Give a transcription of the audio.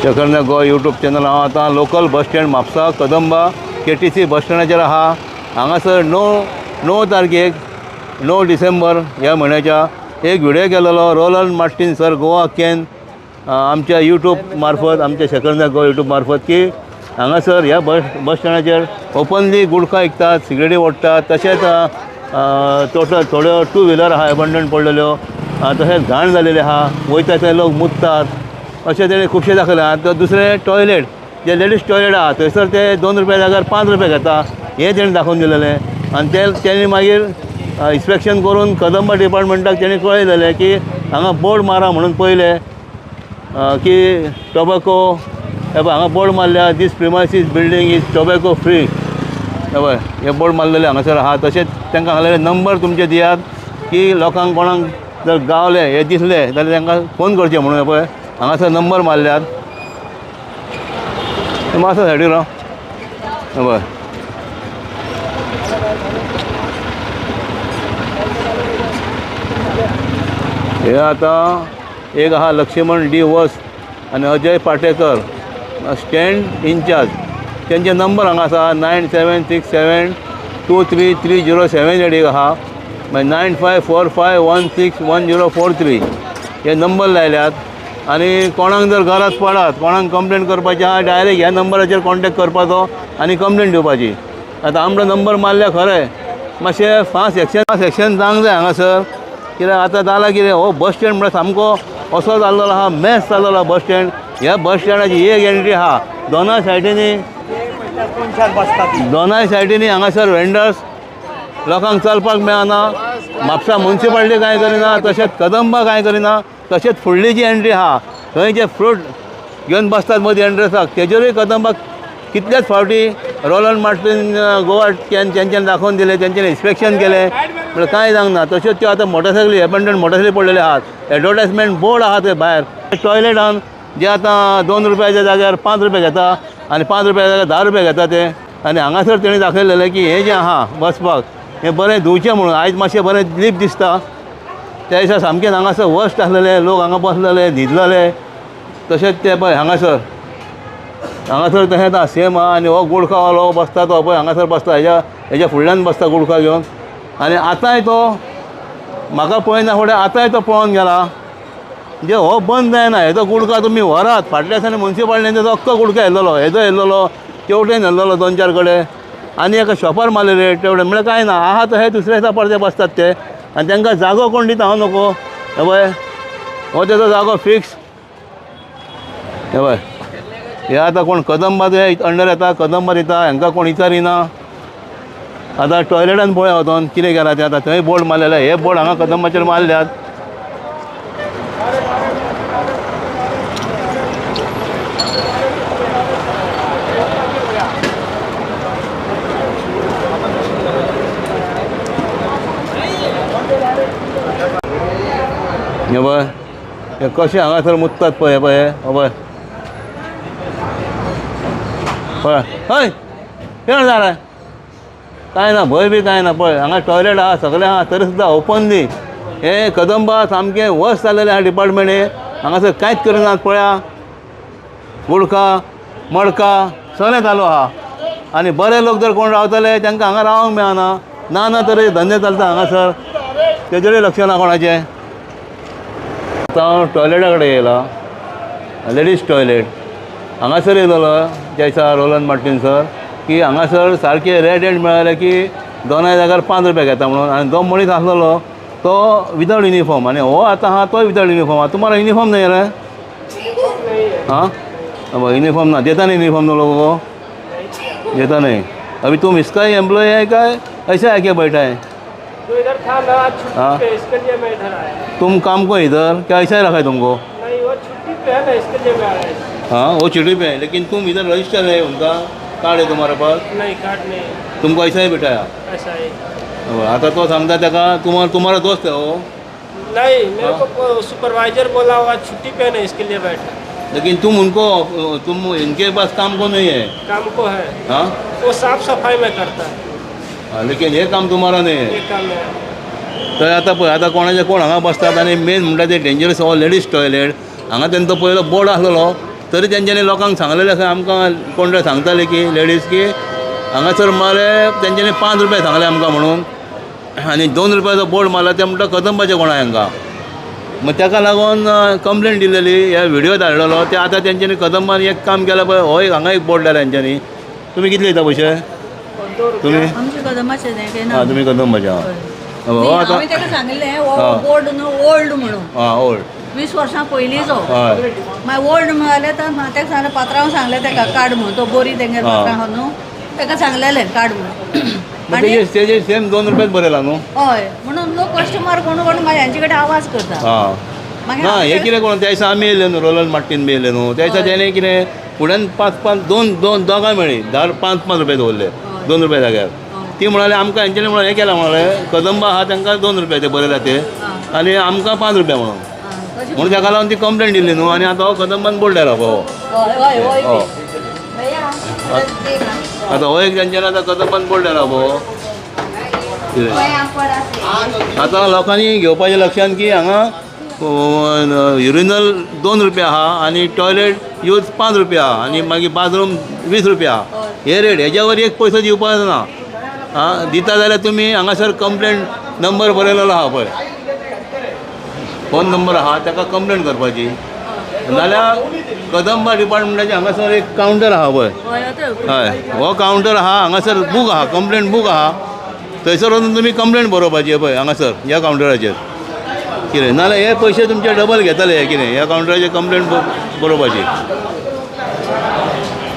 शेखर गोय YouTube channel हांव आतां local bus stand Mapusa Kadamba KTC बस स्टँडाचेर आहा। हांगासर 9 तारखेक 9 डिसेंबर ह्या म्हयन्याच्या एक व्हिडिओ केलेलो Roland Martin sir Goa can आमच्या यूट्यूब मार्फत आमच्या शेखर गोय यूट्यूब मार्फत की हांगासर ह्या बस स्टँडाचेर ओपनली गुटखा विकतात, सिगरेटी ओडटात, तशेंच टोटल थोड्यो 2 व्हिलर आहा एबंडंट पडलेल्यो, तशेंच घाण जालेली आहा, वयता थंय लोक मुततात अशें तेणें खुबशें दाखयलें आहा। तर दुसरें टॉयलेट जे लेडीज टॉयलेट आहा थंयसर ते 2 रुपया जाग्यार 5 रुपया घेता हें तेणें दाखोवन दिलेलें। आनी तेणी मागीर इन्स्पेक्शन करून कदंबा डिपार्टमेंटाक तेणी कळयलेलें की हांगा बोर्ड मारा म्हणून पयलें की टोबॅको हांगा बोर्ड मारल्या दीस premises building is tobacco free पळय हे बोर्ड मारलेले हांगासर आहा। तशेंच तांकां सांगलेलें नंबर तुमचे दियात की लोकांक कोणाक जर गावले हे दिसले जाल्यार तांकां फोन करचें म्हणून पळय हांगासर नंबर मारल्यात। मातसो सायडीक राव पळय हे आतां एक आहा लक्ष्मण डी वस आनी अजय पाटेकर स्टँड इंचार्ज तेंचे नंबर हांगा आसा 9767233078 एक आहा मागीर 9545161043 हे नंबर लायल्यात। आनी कोणाक जर गरज पडत कोणाक कंप्लेंट करपाची आहा डायरेक्ट ह्या नंबराचेर कॉन्टेक्ट करपाचो आनी कंप्लेंट दिवपाची। आतां आमचो नंबर मारल्या खरें मातशें फास्ट एक्शन जावंक जाय हांगासर कित्याक आतां जालां कितें हो बस स्टँड म्हणल्यार सामको असो जाल्लो आहा मॅस जाल्लो आहा बस स्टँड। ह्या बस स्टँडाची एक एंट्री आहा दोनाय सायडीनी हांगासर वेंडर्स लोकांक चलपाक मेळना, म्हापसा मुन्सिपालिटी कांय करिना, तशेंच कदंबा कांय करिना, तशेंच फुडली जी एंट्री आहा थंय जे फ्रूट घेवन बसतात मदीं एंट्रन्साक तेजेरूय कदंबाक कितलेच फावटी रोलंड मार्टिन गोवा कॅन तेंच्यानी दाखोवन दिलें, तेंच्यानी इन्स्पेक्शन केलें म्हळ्यार कांय जावंक ना। तश्योच त्यो आतां मोटरसायकली एबंडंट मोटरसायकली पडलेले आहात, एडवर्टायजमेंट बोर्ड आहा थंय भायर टॉयलेटान जे आतां 2 रुपयाच्या जाग्यार 5 रुपया घेता आनी 5 रुपया जाग्यार 10 रुपया घेता ते। आनी हांगासर तेणी दाखयलेलें की हें जें आहा बसपाक हें बरें धुवचें म्हणून आयज मातशें बरें लीप दिसता त्या दिसा सामकें हांगासर वर्स्ट आसलेलें, लोक हांगा बसलेले न्हिदलेले। तशेंच ते पळय हांगासर तशेंच आहा सेम आहा। आनी हो गुडखावालो बसता तो पळय हांगासर बसता हेज्या फुडल्यान बसता गुडखा घेवन। आनी आतांय तो म्हाका पळयना फुडें आतांय तो पळोवन गेला म्हणजे हो बंद जायना। हेजो गुडखा तुमी व्हरात फाटल्या दिसांनी मुन्सिपालिटीन अख्खो गुडखा येयल्लो हेजो येयल्लो तेवटेन येयल्लो 2-4 कडेन आनी एका शॉपार मारलेले तेवटेन म्हळ्यार कांय ना आहा तो हे दुसऱ्या दिसा परते बसतात ते आनी तांकां जागो कोण दिता हांव नको हे पळय हो तेजो जागो फिक्स हे पळय हे आतां कोण कदंबा ते अंडर येता कदंबा दिता हांकां कोण विचारिना। आतां टॉयलेटान पळय वचोन कितें केलां तें आतां थंय बोर्ड मारलेले हे बोर्ड हांगा कदंबाचेर मारल्यात। हे पळय हे कशें हांगासर मुततात पळय पळय पळय पळय हय केन्ना जालें कांय ना भंय बी कांय ना पळय हांगा टॉयलेट आहा सगळें आहा तरी सुद्दां ओपनली हे कदंबा सामकें वर्स्ट जाल्लेलें आहा डिपार्टमेंट हे हांगासर कांयच करिनात पळया गुडखा मडका सगळें चालू आहा। आनी बरे लोक जर कोण रावतले तांकां हांगा रावंक मेळना ना तरी धंदे चलता हांगासर तेजेरूय लक्ष ना कोणाचें। आतां टॉयलेटा कडेन येयला लेडीज टॉयलेट हांगासर येयलो त्या दिसा रोलंड मार्टिन सर की हांगासर सारके रेड हँड मेळ्ळें की दोनाय जाग्यार 5 रुपया घेता म्हणून। आनी जो मनीस आसलेलो तो विदावट युनिफॉर्म आनी हो आतां आहा तो विदावट युनिफॉर्म। तुम्हाला युनिफॉर्म नाही रे हाँ यूनिफॉर्म ना देता नहीं यूनिफॉर्म तुम लोगों को देता नहीं। अभी तुम इसका ही एम्प्लॉय है क्या ऐसे आके बैठा है? तो इधर था ना छुट्टी पे इसके लिए मैं इधर आया। तुम काम को इधर क्या ऐसा ही रखा है तुमको? नहीं वो छुट्टी पे है ना इसके लिए मैं आया। हाँ वो छुट्टी पे है लेकिन तुम इधर रजिस्टर है उनका कार्ड है तुम्हारे पास? नहीं कार्ड नहीं तुमको ऐसा ही बिठाया? ऐसा ही। आता तो सांगता तेका तुम्हारा दोस्त है वो? नहीं मेरे को सुपरवाइजर बोला हुआ छुट्टी पे है ना इसके लिए बैठा। लेकिन तुम इनके पास काम को नहीं है? काम को है। हाँ वो साफ सफाई में करता है। हाँ, लेकिन ये काम तुम्हारा नहीं है। ये काम है। तर आतां पळय आतां कोणाचे कोण हांगा बसतात आनी मेन म्हणटा ते डेंजरस हो लेडीज टॉयलेट हांगा तेंचो पयलो बोर्ड आसलेलो तरी तेंच्यांनी लोकांक सांगलेलें आसा आमकां कोण तरी सांगताले की लेडीज की हांगासर मरे तेंच्यांनी 5 रुपया सांगले आमकां म्हणून आनी 2 रुपयाचो बोर्ड मारला ते म्हणटा कदंबाचे कोणा हांकां मग ताका लागून कंप्लेंट दिलेली ह्या व्हिडिओ धाडलेलो ते आतां तेंच्यांनी कदंबान एक काम केलां पळय हो एक हांगा एक बोर्ड लायला तेंच्यांनी तुमी कितले दिता पयशे तुमी आमचे कदंबाचे न्ही केन्ना हां तुमी कदंबाचे हां हो आतां हांवें ताका सांगिल्लें हो बोर्ड न्हू ओल्ड म्हणून हां ओल्ड 20 वर्सां पयलींचो हय मागीर ओल्ड म्हणले तर ताका सांगलें पात्रांव सांगलें ताका काड म्हणून तो बोरी तेंगे पात्रांव आहा न्हू ताका सांगलेलें काड म्हणून मग तेजे सेम 2 रुपयाच बरयला न्हू हय म्हणून लोक कस्टमर कोण मागीर हांचे कडेन आवाज करता हां मागीर ना हे कितें कोण त्या दिसा आमी येयले न्हू रोलन मार्टीन बी येयले न्हू त्या दिसा तेणें कितें फुड्यान 5 दोगांय मेळ्ळी 5 रुपया दवरले 2 रुपया जाग्यार ती म्हणाले आमकां हेंच्यांनी म्हणून हें केलां म्हणाले कदंबा आहा तांकां 2 रुपया ते बरयला ते आनी आमकां 5 रुपया म्हणून ताका लागून ती कंप्लेंट दिली न्हू आनी आतां हो कदंबान बोर्ड लायला हो आतां हो एक तेंच्यांनी आतां कदंबान बोर्ड लायला गो आतां लोकांनी घेवपाचें लक्षांत की हांगा युरिनल 2 रुपया आहा आनी टॉयलेट यूज 5 रुपया आहा आनी मागीर बाथरूम 20 रुपया हे रेट हेज्या वर एक पयसो दिवपाचो ना आं दिता जाल्यार तुमी हांगासर कंप्लेंट नंबर बरयलेलो आहा पळय फोन नंबर आहा ताका कंप्लेंट करपाची नाल्यार कदंबा डिपार्टमेंटाचे हांगासर एक कावंटर आहा पळय हय हो कावंटर आहा हांगासर बूक आहा कंप्लेंट बूक आहा थंयसर वचून तुमी कंप्लेंट बरोवपाची पळय हांगासर ह्या कावंटराचेर कितें नाल्यार हे पयशे तुमचे डबल घेतले हे कितें ह्या कावंटराचेर कंप्लेंट बरोवपाची